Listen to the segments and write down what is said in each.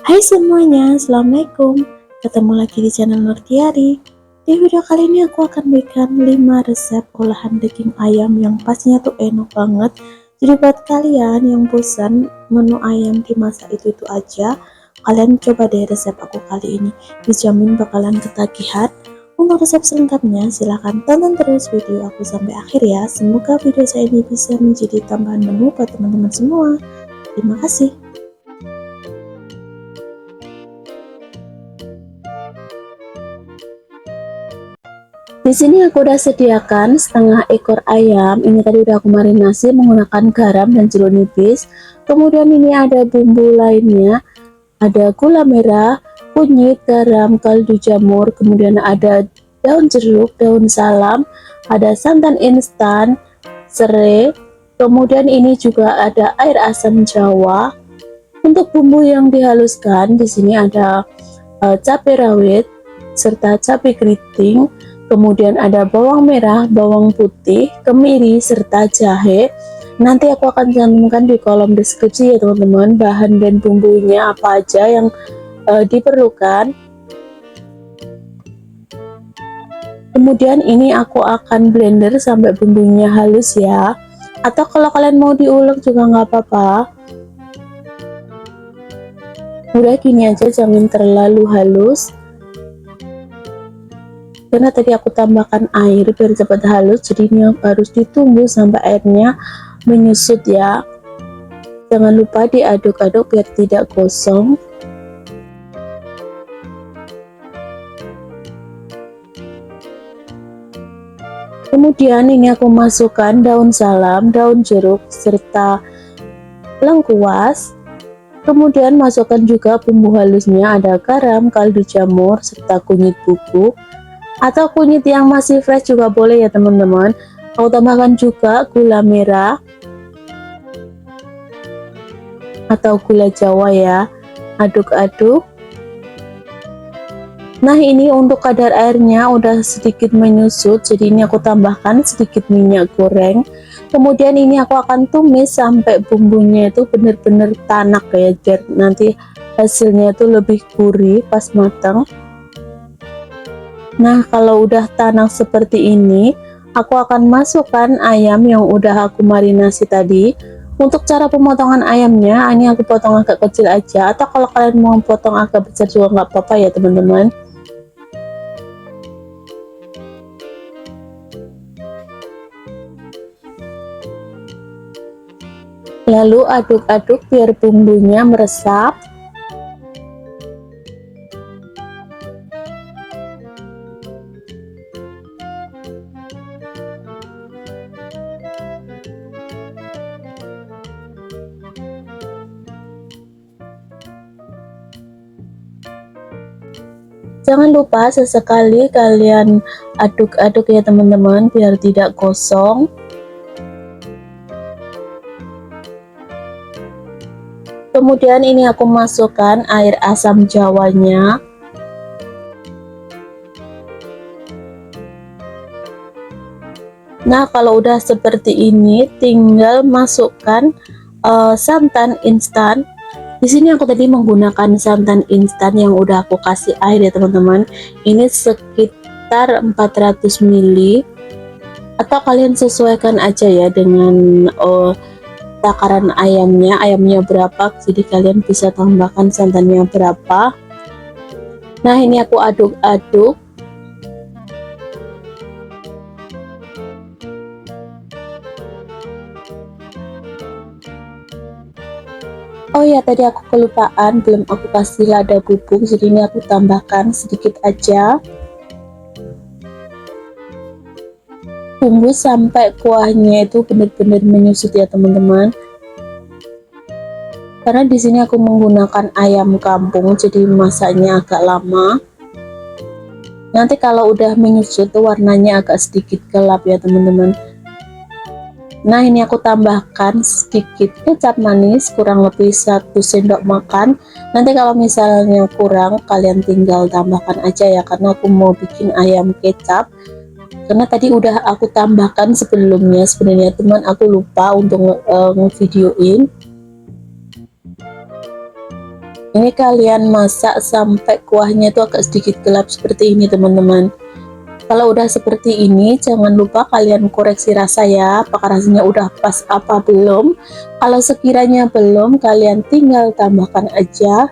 Hai semuanya, Assalamualaikum. Ketemu lagi di channel Nurtiari. Di video kali ini aku akan berikan 5 resep olahan daging ayam yang pastinya tuh enak banget. Jadi buat kalian yang bosan menu ayam dimasak itu aja, kalian coba deh resep aku kali ini. Dijamin bakalan ketagihan. Untuk resep selengkapnya silahkan tonton terus video aku sampai akhir ya. Semoga video saya ini bisa menjadi tambahan menu buat teman-teman semua. Terima kasih. Di sini aku udah sediakan setengah ekor ayam. Ini tadi udah aku marinasi menggunakan garam dan jeruk nipis. Kemudian ini ada bumbu lainnya, ada gula merah, kunyit, garam, kaldu jamur, kemudian ada daun jeruk, daun salam, ada santan instan, serai, kemudian ini juga ada air asam jawa. Untuk bumbu yang dihaluskan di sini ada cabai rawit serta cabai keriting. Kemudian ada bawang merah, bawang putih, kemiri, serta jahe. Nanti aku akan cantumkan di kolom deskripsi ya teman-teman, bahan dan bumbunya apa aja yang diperlukan. Kemudian ini aku akan blender sampai bumbunya halus ya. Atau kalau kalian mau diulek juga nggak apa-apa. Udah gini aja, jangan terlalu halus. Karena tadi aku tambahkan air biar cepat halus, jadi ini harus ditunggu sampai airnya menyusut ya. Jangan lupa diaduk-aduk biar tidak gosong. Kemudian ini aku masukkan daun salam, daun jeruk, serta lengkuas. Kemudian masukkan juga bumbu halusnya, ada garam, kaldu jamur, serta kunyit bubuk. Atau kunyit yang masih fresh juga boleh ya teman-teman. Aku tambahkan juga gula merah atau gula jawa ya. Aduk-aduk. Nah ini untuk kadar airnya udah sedikit menyusut, jadi ini aku tambahkan sedikit minyak goreng. Kemudian ini aku akan tumis sampai bumbunya itu benar-benar tanak ya, biar nanti hasilnya itu lebih gurih pas matang. Nah kalau udah tanak seperti ini, aku akan masukkan ayam yang udah aku marinasi tadi. Untuk cara pemotongan ayamnya, ini aku potong agak kecil aja, atau kalau kalian mau potong agak besar juga nggak apa-apa ya teman-teman. Lalu aduk-aduk biar bumbunya meresap. Jangan lupa sesekali kalian aduk-aduk ya teman-teman biar tidak gosong. Kemudian ini aku masukkan air asam jawanya. Nah kalau udah seperti ini tinggal masukkan santan instan. Di sini aku tadi menggunakan santan instan yang udah aku kasih air ya teman-teman. Ini sekitar 400 ml, atau kalian sesuaikan aja ya dengan takaran ayamnya berapa, jadi kalian bisa tambahkan santannya berapa. Nah ini aku aduk-aduk. Oh ya tadi aku kelupaan, belum aku kasih lada bubuk, jadi ini aku tambahkan sedikit aja. Tunggu sampai kuahnya itu benar-benar menyusut ya teman-teman. Karena di sini aku menggunakan ayam kampung, jadi masaknya agak lama. Nanti kalau udah menyusut tuh warnanya agak sedikit gelap ya teman-teman. Nah ini aku tambahkan sedikit kecap manis, kurang lebih 1 sendok makan. Nanti kalau misalnya kurang kalian tinggal tambahkan aja ya, karena aku mau bikin ayam kecap. Karena tadi udah aku tambahkan sebelumnya, sebenarnya teman aku lupa untuk ngevideoin. Ini kalian masak sampai kuahnya itu agak sedikit gelap seperti ini teman-teman. Kalau udah seperti ini, jangan lupa kalian koreksi rasa ya, apakah rasanya udah pas apa belum. Kalau sekiranya belum, kalian tinggal tambahkan aja.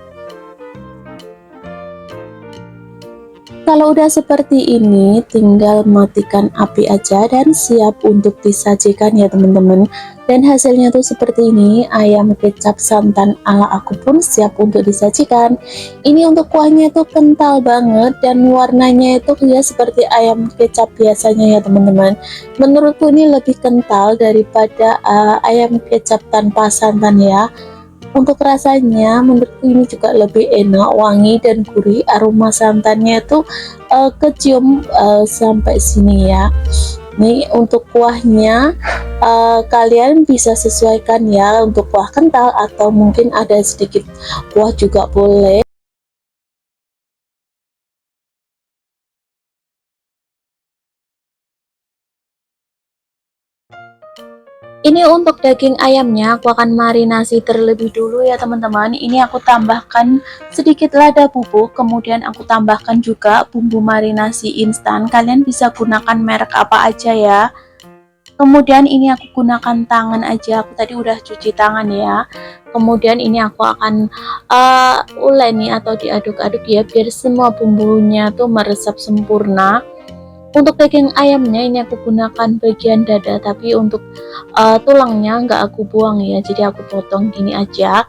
Kalau udah seperti ini, tinggal matikan api aja dan siap untuk disajikan ya teman-teman. Dan hasilnya tuh seperti ini, ayam kecap santan ala aku pun siap untuk disajikan. Ini untuk kuahnya tuh kental banget dan warnanya itu ya seperti ayam kecap biasanya ya teman-teman. Menurutku ini lebih kental daripada ayam kecap tanpa santan ya. Untuk rasanya menurutku ini juga lebih enak, wangi dan gurih, aroma santannya itu kecium sampai sini ya. Nih untuk kuahnya kalian bisa sesuaikan ya, untuk kuah kental atau mungkin ada sedikit kuah juga boleh. Ini untuk daging ayamnya aku akan marinasi terlebih dulu ya teman-teman. Ini aku tambahkan sedikit lada bubuk, kemudian aku tambahkan juga bumbu marinasi instan. Kalian bisa gunakan merek apa aja ya. Kemudian ini aku gunakan tangan aja, aku tadi udah cuci tangan ya. Kemudian ini aku akan uleni atau diaduk-aduk ya, biar semua bumbunya tuh meresap sempurna. Untuk daging ayamnya ini aku gunakan bagian dada, tapi untuk tulangnya nggak aku buang ya, jadi aku potong gini aja.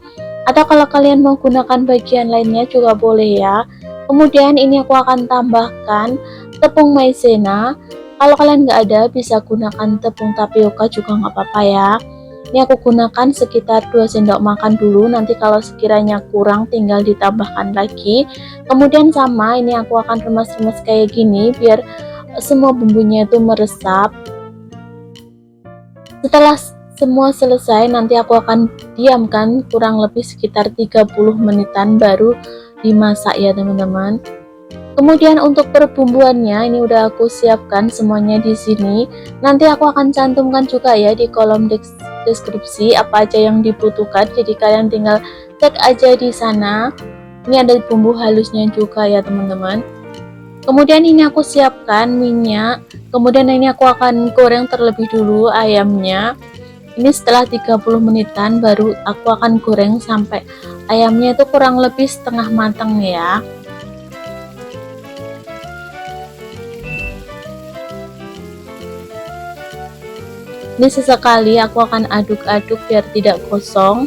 Atau kalau kalian mau gunakan bagian lainnya juga boleh ya. Kemudian ini aku akan tambahkan tepung maizena. Kalau kalian nggak ada, bisa gunakan tepung tapioka juga nggak apa-apa ya. Ini aku gunakan sekitar 2 sendok makan dulu, nanti kalau sekiranya kurang tinggal ditambahkan lagi. Kemudian sama, ini aku akan remas-remas kayak gini biar semua bumbunya itu meresap. Setelah semua selesai, nanti aku akan diamkan kurang lebih sekitar 30 menitan baru dimasak ya teman-teman. Kemudian untuk perbumbuannya ini udah aku siapkan semuanya di sini. Nanti aku akan cantumkan juga ya di kolom deskripsi apa aja yang dibutuhkan. Jadi kalian tinggal cek aja di sana. Ini ada bumbu halusnya juga ya teman-teman. Kemudian ini aku siapkan minyak. Kemudian ini aku akan goreng terlebih dulu ayamnya. Ini setelah 30 menitan baru aku akan goreng sampai ayamnya itu kurang lebih setengah matang ya. Ini sesekali aku akan aduk-aduk biar tidak gosong.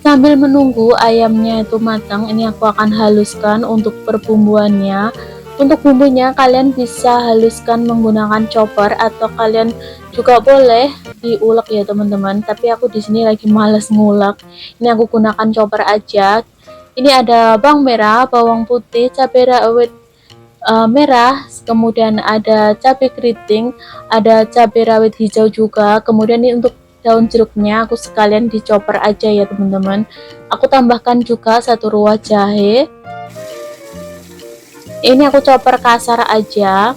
Sambil menunggu ayamnya itu matang, ini aku akan haluskan untuk perbumbuannya. Untuk bumbunya kalian bisa haluskan menggunakan chopper atau kalian juga boleh diulek ya teman-teman. Tapi aku di sini lagi males ngulek. Ini aku gunakan chopper aja. Ini ada bawang merah, bawang putih, cabai rawit merah, kemudian ada cabai keriting, ada cabai rawit hijau juga. Kemudian ini untuk daun jeruknya aku sekalian dicoper aja ya teman-teman. Aku tambahkan juga 1 ruas jahe. Ini aku chopper kasar aja.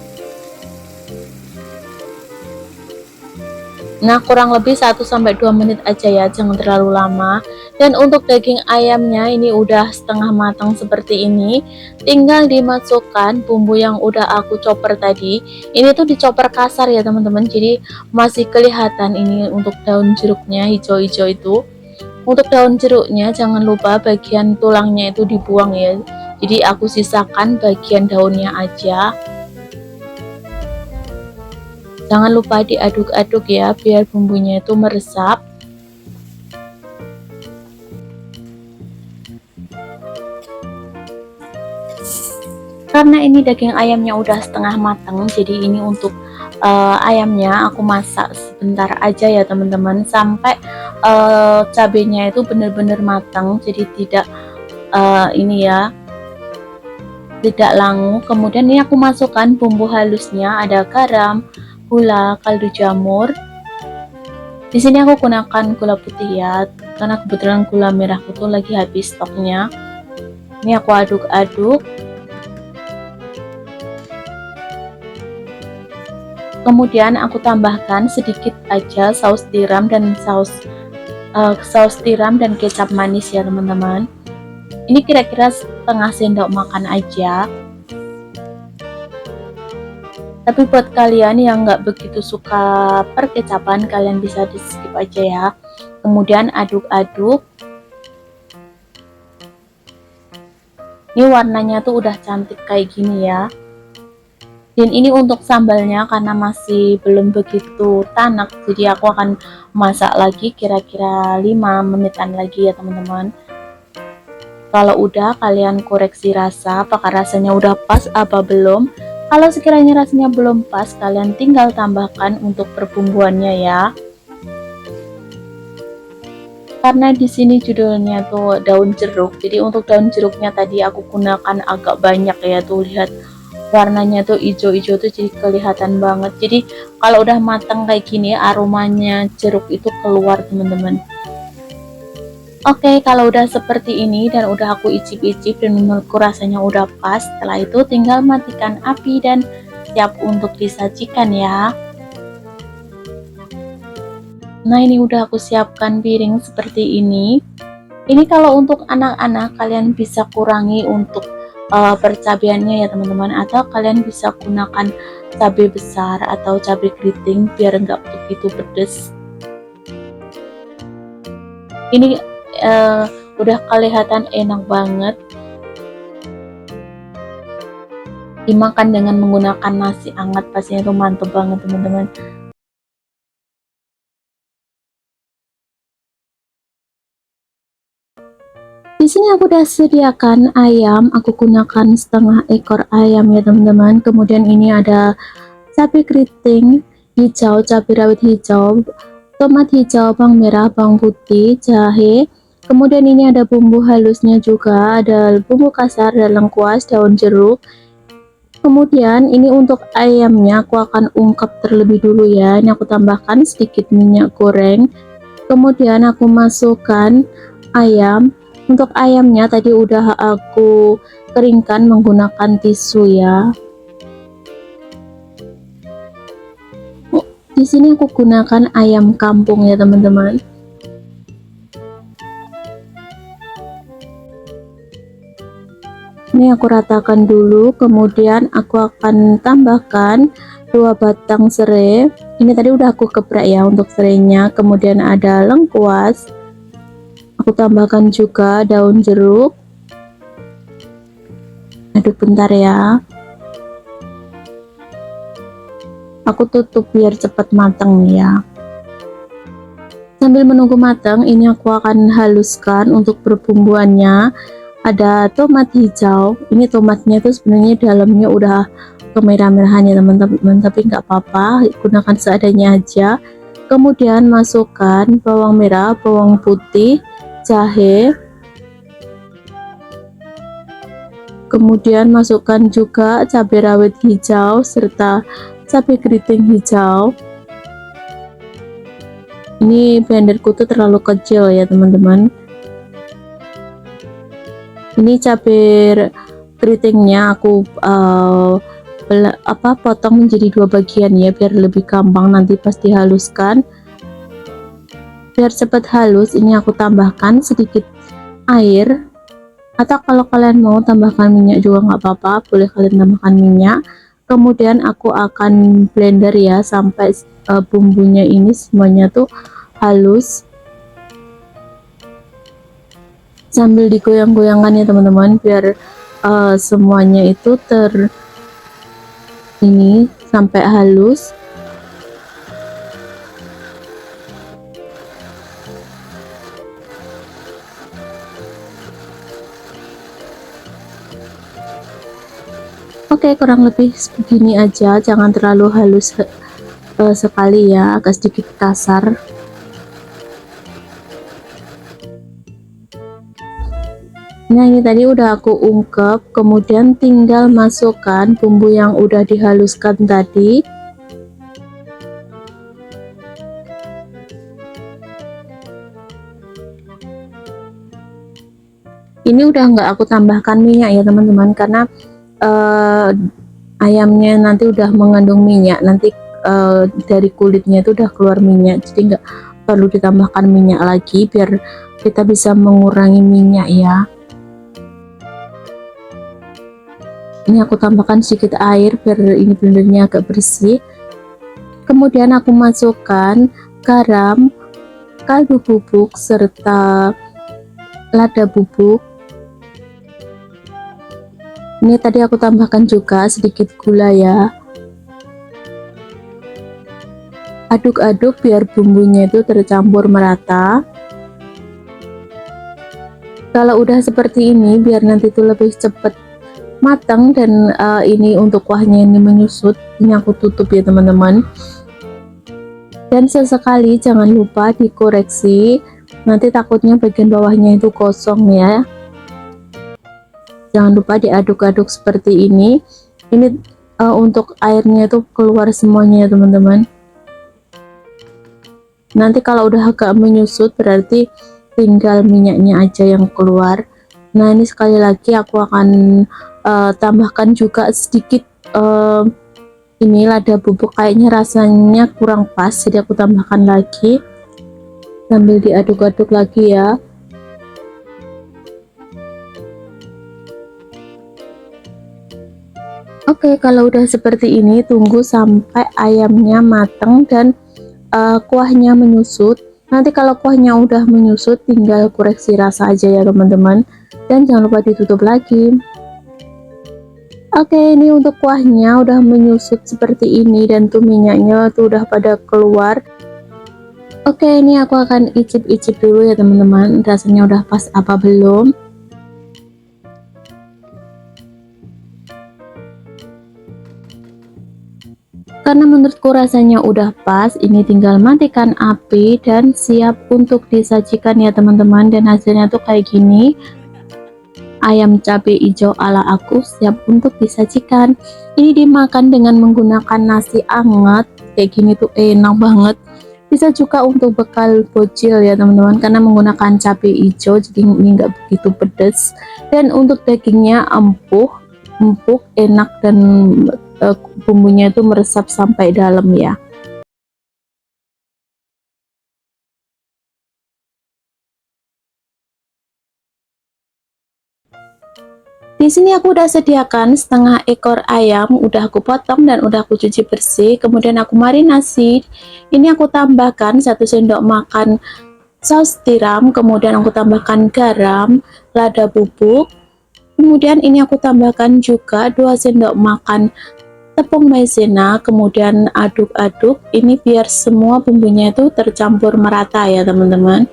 Nah, kurang lebih 1-2 menit aja ya, jangan terlalu lama. Dan untuk daging ayamnya ini udah setengah matang seperti ini. Tinggal dimasukkan bumbu yang udah aku chopper tadi. Ini tuh dicoper kasar ya teman-teman. Jadi masih kelihatan ini untuk daun jeruknya hijau-hijau itu. Untuk daun jeruknya jangan lupa bagian tulangnya itu dibuang ya. Jadi aku sisakan bagian daunnya aja. Jangan lupa diaduk-aduk ya biar bumbunya itu meresap. Karena ini daging ayamnya udah setengah matang, jadi ini untuk ayamnya aku masak sebentar aja ya teman-teman, sampai cabenya itu benar-benar matang, jadi tidak ini ya, tidak langu. Kemudian ini aku masukkan bumbu halusnya, ada garam, gula, kaldu jamur. Di sini aku gunakan gula putih ya, karena kebetulan gula merahku tuh lagi habis stoknya. Ini aku aduk-aduk. Kemudian aku tambahkan sedikit aja saus tiram dan saus tiram dan kecap manis ya teman-teman. Ini kira-kira setengah sendok makan aja. Tapi buat kalian yang nggak begitu suka perkecapan, kalian bisa di skip aja ya. Kemudian aduk-aduk. Ini warnanya tuh udah cantik kayak gini ya. Dan ini untuk sambalnya karena masih belum begitu tanak, jadi aku akan masak lagi kira-kira 5 menitan lagi ya teman-teman. Kalau udah, kalian koreksi rasa apakah rasanya udah pas apa belum. Kalau sekiranya rasanya belum pas, kalian tinggal tambahkan untuk perbumbuannya ya. Karena di sini judulnya tuh daun jeruk, jadi untuk daun jeruknya tadi aku gunakan agak banyak ya, tuh lihat warnanya tuh hijau-hijau tuh jadi kelihatan banget. Jadi kalau udah matang kayak gini, aromanya jeruk itu keluar teman-teman. Oke, kalau udah seperti ini dan udah aku icip-icip dan menurutku rasanya udah pas, setelah itu tinggal matikan api dan siap untuk disajikan ya. Nah, ini udah aku siapkan piring seperti ini. Ini kalau untuk anak-anak kalian bisa kurangi untuk percabeannya ya teman-teman, atau kalian bisa gunakan cabai besar atau cabai keriting biar enggak begitu pedes. Ini udah kelihatan enak banget dimakan dengan menggunakan nasi hangat, pastinya itu mantep banget teman-teman. Di sini aku udah sediakan ayam, aku gunakan setengah ekor ayam ya teman-teman. Kemudian ini ada cabai keriting hijau, cabai rawit hijau, tomat hijau, bawang merah, bawang putih, jahe. Kemudian ini ada bumbu halusnya juga, ada bumbu kasar dan lengkuas, daun jeruk. Kemudian ini untuk ayamnya aku akan ungkap terlebih dulu ya. Ini aku tambahkan sedikit minyak goreng. Kemudian aku masukkan ayam. Untuk ayamnya tadi udah aku keringkan menggunakan tisu ya. Di sini aku gunakan ayam kampung ya teman-teman. Ini aku ratakan dulu, kemudian aku akan tambahkan 2 batang serai. Ini tadi udah aku geprek ya untuk serainya. Kemudian ada lengkuas. Aku tambahkan juga daun jeruk. Aduk bentar ya. Aku tutup biar cepat matang ya. Sambil menunggu matang, ini aku akan haluskan untuk perbumbuannya. Ada tomat hijau. Ini tomatnya itu sebenarnya dalamnya udah kemerah-merahan ya teman-teman, tapi nggak apa-apa, gunakan seadanya aja. Kemudian masukkan bawang merah, bawang putih, jahe. Kemudian masukkan juga cabai rawit hijau serta cabai keriting hijau. Ini blenderku tuh terlalu kecil ya teman-teman. Ini cabai keritingnya aku potong menjadi 2 bagian ya biar lebih gampang nanti pas dihaluskan. Biar cepat halus, ini aku tambahkan sedikit air, atau kalau kalian mau tambahkan minyak juga nggak apa-apa, boleh kalian tambahkan minyak. Kemudian aku akan blender ya sampai bumbunya ini semuanya tuh halus, sambil digoyang-goyangkan ya teman-teman biar semuanya itu ini sampai halus. Oke, kurang lebih begini aja, jangan terlalu halus sekali ya, agak sedikit kasar. Nah, ini tadi udah aku ungkep, kemudian tinggal masukkan bumbu yang udah dihaluskan tadi. Ini udah nggak aku tambahkan minyak ya teman-teman, karena ayamnya nanti udah mengandung minyak, nanti dari kulitnya itu udah keluar minyak, jadi nggak perlu ditambahkan minyak lagi biar kita bisa mengurangi minyak ya. Ini aku tambahkan sedikit air biar ini blendernya agak bersih. Kemudian aku masukkan garam, kaldu bubuk, serta lada bubuk. Ini tadi aku tambahkan juga sedikit gula ya. Aduk-aduk biar bumbunya itu tercampur merata. Kalau udah seperti ini, biar nanti itu lebih cepat matang dan ini untuk kuahnya ini menyusut, ini aku tutup ya teman-teman. Dan sesekali jangan lupa dikoreksi, nanti takutnya bagian bawahnya itu kosong ya. Jangan lupa diaduk-aduk seperti ini. Ini untuk airnya itu keluar semuanya ya teman-teman. Nanti kalau udah agak menyusut berarti tinggal minyaknya aja yang keluar. Nah ini sekali lagi aku akan tambahkan juga sedikit ini lada bubuk, kayaknya rasanya kurang pas, jadi aku tambahkan lagi sambil diaduk-aduk lagi ya. Oke, kalau udah seperti ini tunggu sampai ayamnya matang dan kuahnya menyusut. Nanti kalau kuahnya udah menyusut tinggal koreksi rasa aja ya teman-teman, dan jangan lupa ditutup lagi. Oke, ini untuk kuahnya udah menyusut seperti ini dan tuh minyaknya tuh udah pada keluar. Oke, ini aku akan icip-icip dulu ya teman-teman, rasanya udah pas apa belum. Karena menurutku rasanya udah pas, ini tinggal matikan api dan siap untuk disajikan ya teman-teman. Dan hasilnya tuh kayak gini, ayam cabai hijau ala aku siap untuk disajikan. Ini dimakan dengan menggunakan nasi hangat kayak gini tuh enak banget. Bisa juga untuk bekal bocil ya teman-teman, karena menggunakan cabai hijau jadi ini nggak begitu pedas. Dan untuk dagingnya empuk, enak, dan bumbunya itu meresap sampai dalam ya. Di sini aku udah sediakan setengah ekor ayam, udah aku potong dan udah aku cuci bersih, kemudian aku marinasi. Ini aku tambahkan 1 sendok makan saus tiram, kemudian aku tambahkan garam, lada bubuk, kemudian ini aku tambahkan juga 2 sendok makan tepung maizena, kemudian aduk-aduk ini biar semua bumbunya itu tercampur merata ya teman-teman.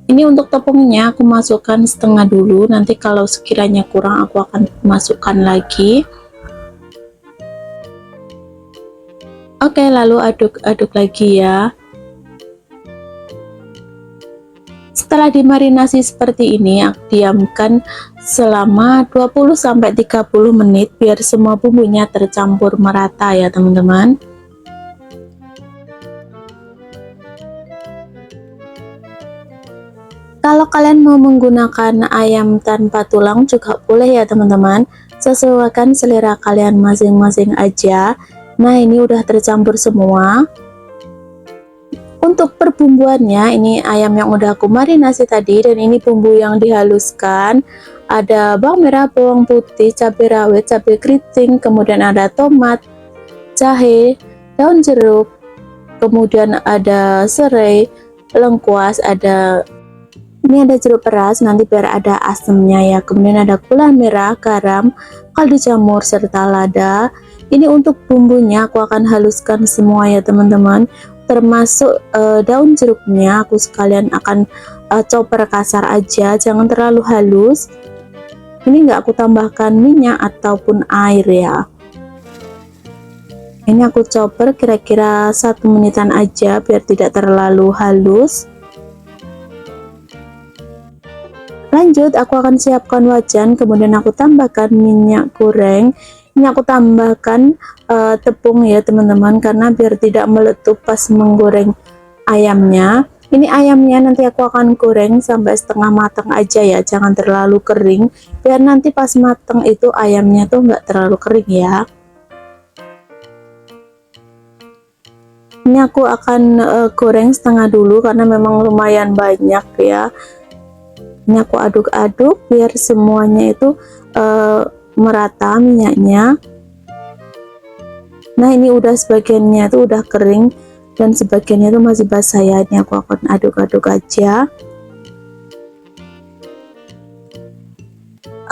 Ini untuk tepungnya aku masukkan setengah dulu, nanti kalau sekiranya kurang aku akan masukkan lagi. Oke, lalu aduk-aduk lagi ya. Setelah dimarinasi seperti ini, aku diamkan selama 20-30 menit biar semua bumbunya tercampur merata ya teman-teman. Kalau kalian mau menggunakan ayam tanpa tulang juga boleh ya teman-teman, sesuaikan selera kalian masing-masing aja. Nah ini udah tercampur semua. Untuk perbumbuannya, ini ayam yang udah aku marinasi tadi, dan ini bumbu yang dihaluskan. Ada bawang merah, bawang putih, cabai rawit, cabai keriting, kemudian ada tomat, jahe, daun jeruk, kemudian ada serai, lengkuas, ini ada jeruk peras nanti biar ada asemnya ya, kemudian ada gula merah, garam, kaldu jamur, serta lada. Ini untuk bumbunya aku akan haluskan semua ya teman-teman, termasuk daun jeruknya aku sekalian akan chopper kasar aja, jangan terlalu halus. Ini enggak aku tambahkan minyak ataupun air ya. Ini aku chopper kira-kira 1 menitan aja biar tidak terlalu halus. Lanjut, aku akan siapkan wajan, kemudian aku tambahkan minyak goreng. Ini aku tambahkan tepung ya teman-teman, karena biar tidak meletup pas menggoreng ayamnya. Ini ayamnya nanti aku akan goreng sampai setengah matang aja ya, jangan terlalu kering, biar nanti pas matang itu ayamnya tuh nggak terlalu kering ya. Ini aku akan goreng setengah dulu karena memang lumayan banyak ya. Ini aku aduk-aduk biar semuanya itu merata minyaknya. Nah, ini udah sebagiannya tuh udah kering dan sebagiannya tuh masih basah ya. Ini aku akan aduk-aduk aja.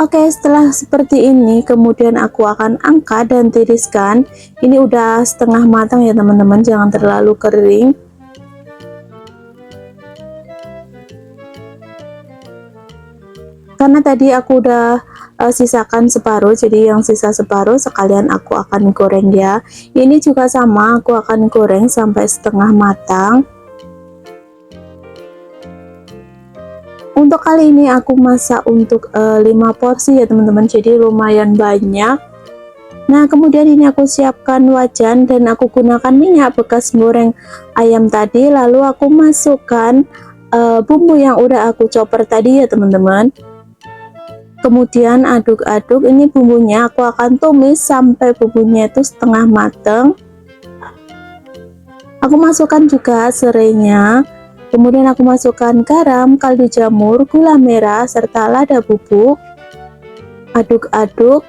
Oke, setelah seperti ini kemudian aku akan angkat dan tiriskan. Ini udah setengah matang ya teman-teman, jangan terlalu kering. Karena tadi aku udah sisakan separuh, jadi yang sisa separuh sekalian aku akan goreng ya. Ini juga sama, aku akan goreng sampai setengah matang. Untuk kali ini aku masak untuk 5 porsi ya teman-teman, jadi lumayan banyak. Nah, kemudian ini aku siapkan wajan dan aku gunakan minyak bekas goreng ayam tadi, lalu aku masukkan bumbu yang udah aku chopper tadi ya teman-teman. Kemudian aduk-aduk, ini bumbunya aku akan tumis sampai bumbunya itu setengah mateng. Aku masukkan juga serainya, kemudian aku masukkan garam, kaldu jamur, gula merah, serta lada bubuk. Aduk-aduk.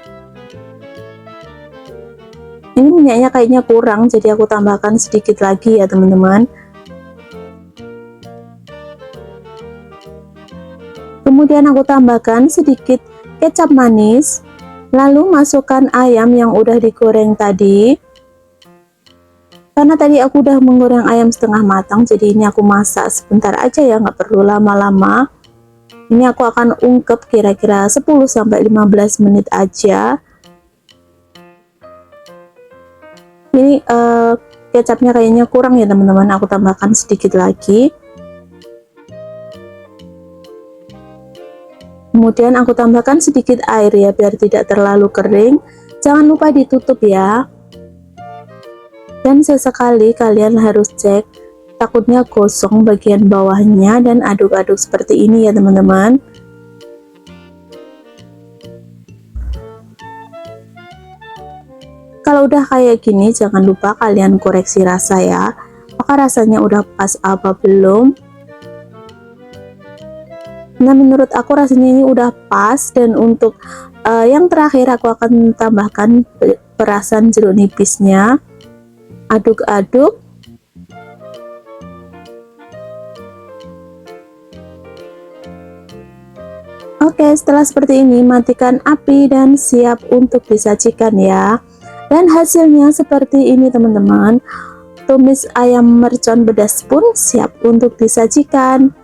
Ini minyaknya kayaknya kurang, jadi aku tambahkan sedikit lagi ya teman-teman. Kemudian aku tambahkan sedikit kecap manis, lalu masukkan ayam yang udah digoreng tadi. Karena tadi aku udah menggoreng ayam setengah matang, jadi ini aku masak sebentar aja ya, nggak perlu lama-lama. Ini aku akan ungkep kira-kira 10-15 menit aja. Ini kecapnya kayaknya kurang ya teman-teman, aku tambahkan sedikit lagi. Kemudian aku tambahkan sedikit air ya, biar tidak terlalu kering. Jangan lupa ditutup ya. Dan sesekali kalian harus cek, takutnya gosong bagian bawahnya, dan aduk-aduk seperti ini ya teman-teman. Kalau udah kayak gini, jangan lupa kalian koreksi rasa ya. Apakah rasanya udah pas apa belum? Nah, menurut aku rasanya ini udah pas. Dan untuk yang terakhir aku akan tambahkan perasan jeruk nipisnya. Aduk-aduk. Oke, setelah seperti ini matikan api dan siap untuk disajikan ya. Dan hasilnya seperti ini teman-teman. Tumis ayam mercon pedas pun siap untuk disajikan.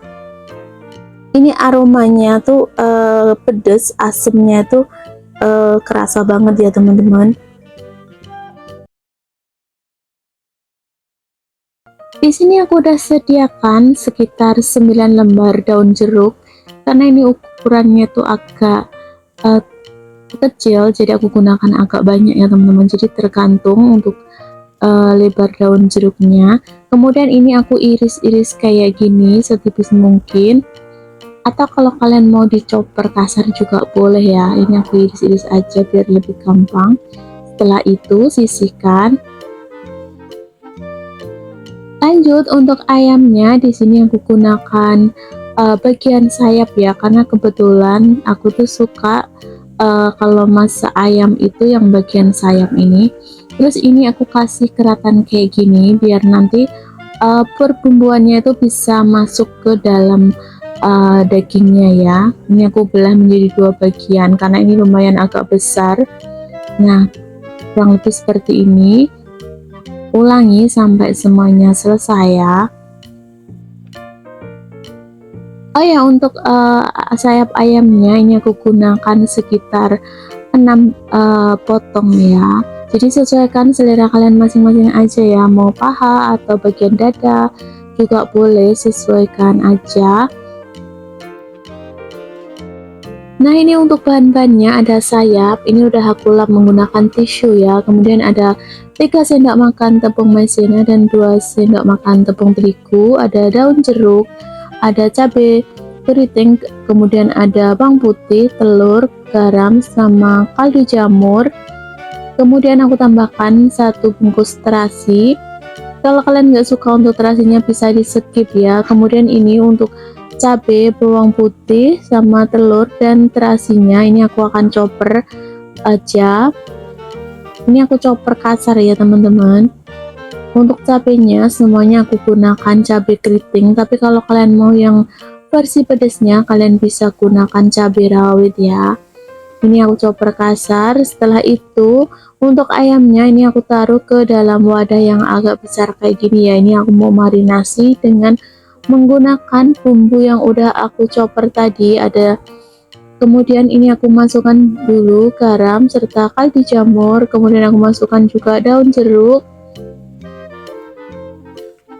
Ini aromanya tuh pedas, asemnya tuh kerasa banget ya teman-teman. Di sini aku udah sediakan sekitar 9 lembar daun jeruk, karena ini ukurannya tuh agak kecil, jadi aku gunakan agak banyak ya teman-teman, jadi tergantung untuk lebar daun jeruknya. Kemudian ini aku iris-iris kayak gini setipis mungkin, atau kalau kalian mau dicoper kasar juga boleh ya. Ini aku iris-iris aja biar lebih gampang. Setelah itu sisihkan. Lanjut untuk ayamnya, di sini aku gunakan bagian sayap ya, karena kebetulan aku tuh suka kalau masak ayam itu yang bagian sayap ini. Terus ini aku kasih keratan kayak gini biar nanti perbumbuannya itu bisa masuk ke dalam dagingnya ya. Ini aku belah menjadi 2 bagian karena ini lumayan agak besar. Nah, kurang lebih seperti ini. Ulangi sampai semuanya selesai ya. Oh ya, untuk sayap ayamnya ini aku gunakan sekitar 6 potong ya. Jadi sesuaikan selera kalian masing-masing aja ya, mau paha atau bagian dada juga boleh, sesuaikan aja. Nah, ini untuk bahan-bahannya ada sayap, ini udah aku lap menggunakan tisu ya. Kemudian ada 3 sendok makan tepung maizena dan 2 sendok makan tepung terigu. Ada daun jeruk, ada cabai keriting, kemudian ada bawang putih, telur, garam, sama kaldu jamur. Kemudian aku tambahkan 1 bungkus terasi. Kalau kalian nggak suka untuk terasinya bisa di skip ya. Kemudian ini untuk cabai, bawang putih, sama telur dan terasinya ini aku akan chopper aja. Ini aku chopper kasar ya teman-teman. Untuk cabenya semuanya aku gunakan cabai keriting, tapi kalau kalian mau yang versi pedasnya kalian bisa gunakan cabai rawit ya. Ini aku chopper kasar. Setelah itu untuk ayamnya ini aku taruh ke dalam wadah yang agak besar kayak gini ya. Ini aku mau marinasi dengan menggunakan bumbu yang udah aku chopper tadi. Kemudian ini aku masukkan dulu garam serta kaldu jamur, kemudian aku masukkan juga daun jeruk.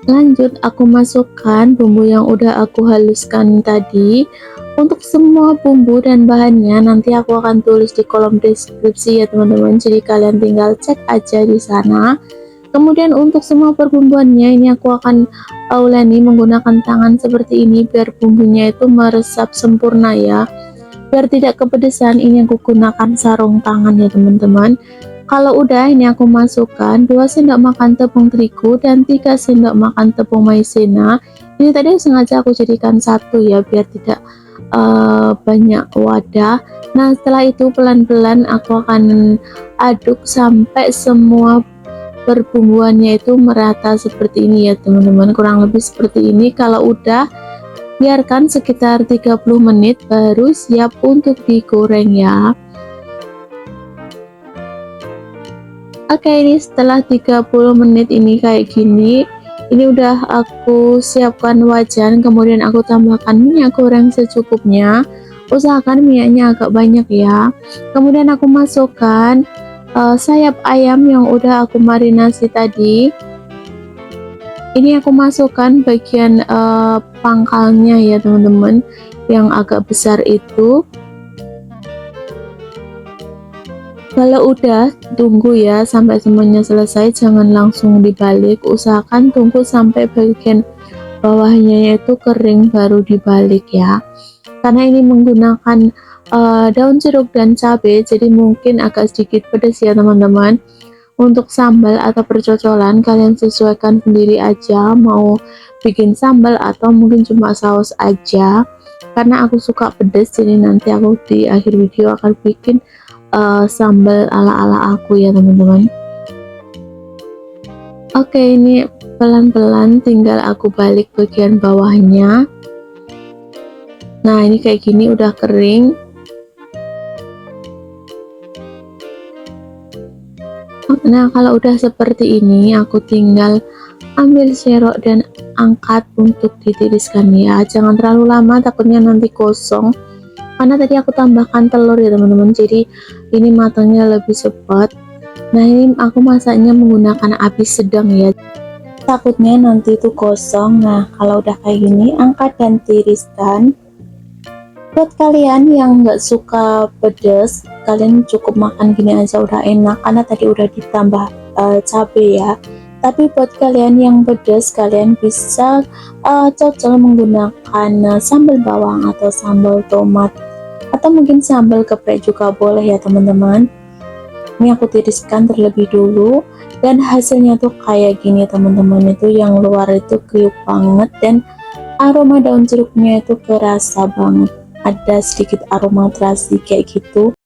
Lanjut aku masukkan bumbu yang udah aku haluskan tadi. Untuk semua bumbu dan bahannya nanti aku akan tulis di kolom deskripsi ya teman-teman, jadi kalian tinggal cek aja di sana. Kemudian untuk semua perbumbuannya ini aku akan uleni menggunakan tangan seperti ini biar bumbunya itu meresap sempurna ya. Biar tidak kepedesan ini aku gunakan sarung tangan ya teman-teman. Kalau udah ini aku masukkan 2 sendok makan tepung terigu dan 3 sendok makan tepung maizena. Ini tadi sengaja aku jadikan satu ya biar tidak banyak wadah. Nah setelah itu pelan-pelan aku akan aduk sampai semua perbumbuannya itu merata seperti ini ya teman-teman, kurang lebih seperti ini. Kalau udah biarkan sekitar 30 menit baru siap untuk digoreng ya. Oke, ini setelah 30 menit ini kayak gini. Ini udah aku siapkan wajan, kemudian aku tambahkan minyak goreng secukupnya. Usahakan minyaknya agak banyak ya. Kemudian aku masukkan sayap ayam yang udah aku marinasi tadi. Ini aku masukkan bagian pangkalnya ya teman-teman, yang agak besar itu. Kalau udah tunggu ya sampai semuanya selesai, jangan langsung dibalik, usahakan tunggu sampai bagian bawahnya itu kering baru dibalik ya, karena ini menggunakan daun jeruk dan cabai jadi mungkin agak sedikit pedas ya teman-teman. Untuk sambal atau percocolan kalian sesuaikan sendiri aja, mau bikin sambal atau mungkin cuma saus aja. Karena aku suka pedas, jadi nanti aku di akhir video akan bikin sambal ala-ala aku ya teman-teman. Oke, ini pelan-pelan tinggal aku balik bagian bawahnya. Nah ini kayak gini udah kering. Nah kalau udah seperti ini aku tinggal ambil serok dan angkat untuk ditiriskan ya, jangan terlalu lama takutnya nanti kosong, karena tadi aku tambahkan telur ya teman-teman, jadi ini matangnya lebih cepat. Nah ini aku masaknya menggunakan api sedang ya, takutnya nanti itu kosong. Nah kalau udah kayak gini angkat dan tiriskan. Buat kalian yang nggak suka pedas, kalian cukup makan gini aja udah enak karena tadi udah ditambah cabai ya. Tapi buat kalian yang pedas, kalian bisa cocol menggunakan sambal bawang atau sambal tomat, atau mungkin sambal geprek juga boleh ya teman-teman. Ini aku tiriskan terlebih dulu dan hasilnya tuh kayak gini teman-teman, itu yang luar itu kriuk banget dan aroma daun jeruknya itu kerasa banget, ada sedikit aroma terasi kayak gitu.